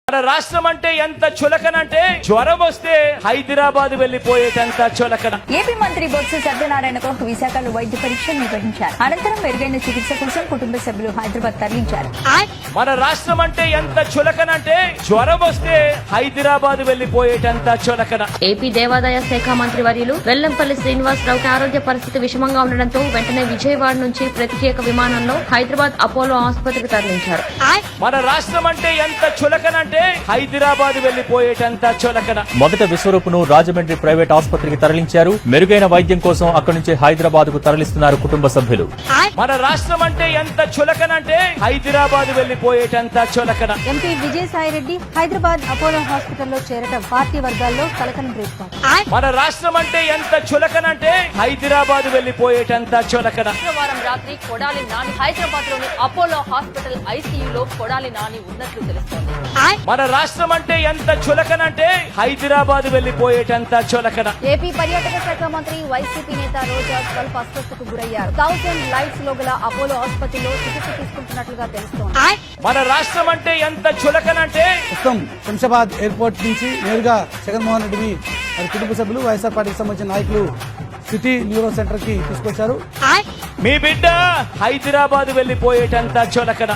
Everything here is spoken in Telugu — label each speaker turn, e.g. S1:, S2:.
S1: మన రాష్ట్రం అంటే ఎంత చులకనంటే జ్వరం వస్తే హైదరాబాద్ వెళ్లిపోయేటంత చులకన.
S2: ఏపీ మంత్రి బొత్స సత్యనారాయణకు విశాఖలో వైద్య పరీక్షలు నిర్వహించారు. అనంతరం మెరుగైన చికిత్స కోసం కుటుంబ సభ్యులు హైదరాబాద్ తరలించారు.
S1: మన రాష్ట్రం అంటే ఎంత చులకనంటే జ్వరం వస్తే హైదరాబాద్ వెళ్లిపోయేటంత చులకన.
S3: ఏపీ దేవాదాయ శాఖ మంత్రి వర్యులు వెల్లంపల్లి శ్రీనివాసరావుకి ఆరోగ్య పరిస్థితి విషమంగా ఉండడంతో వెంటనే విజయవాడ నుంచి ప్రత్యేక విమానంలో హైదరాబాద్ అపోలో ఆసుపత్రికి తరలించారు.
S1: మన రాష్ట్రం అంటే ఎంత చులకనంటే హైదరాబాద్ వెళ్లిపోయేటంత చులకన.
S4: మొదట విశ్వరూపును రాజమండ్రి ప్రైవేట్ ఆసుపత్రికి తరలించారు. మెరుగైన వైద్యం కోసం అక్కడి నుంచి హైదరాబాద్ కు తరలిస్తున్నారు కుటుంబ సభ్యులు.
S1: మన రాష్ట్రం అంటే ఎంత చులకనంటే హైదరాబాద్ వెళ్లిపోయేటంత చులకన.
S2: ఎంపీ విజయసాయిరెడ్డి హైదరాబాద్ అపోలో హాస్పిటల్లో చేరటం పార్టీ వర్గాల్లో కలకలం రేపుతోంది.
S1: మన రాష్ట్రం అంటే ఎంత చులకనంటే హైదరాబాద్ వెళ్లిపోయేటంత చులకన.
S5: శుక్రవారం రాత్రి కొడాలి నాని హైదరాబాద్ లోని అపోలో హాస్పిటల్ ఐసీయూలో కొడాలి నాని ఉన్నట్లు తెలుస్తోంది.
S1: మన రాష్ట్రం అంటే ఎంత చులకనంటే హైదరాబాద్ వెళ్లిపోయేటంత చులకన.
S2: ఏపీ పర్యాటక శాఖ మంత్రి వైసీపీ నేత రోజా స్వల్ప అస్వస్థతకు గురయ్యారు. 1000 లైట్స్ లో గల అపోలో ఆసుపత్రిలో చికిత్స తీసుకుంటున్నట్లుగా తెలుస్తోంది.
S1: మన రాష్ట్రం అంటే ఎంత చులకనంటే
S6: ప్రస్తుతం శంషాబాద్ ఎయిర్పోర్ట్ నుంచి నేరుగా జగన్మోహన్ రెడ్డిని వారి కుటుంబ సభ్యులు వైఎస్ఆర్ పార్టీకి సంబంధించిన నాయకులు సిటీ న్యూరో సెంటర్ కి తీసుకొచ్చారు.
S1: మీ బిడ్డ హైదరాబాద్ వెళ్లిపోయేటంత చులకన.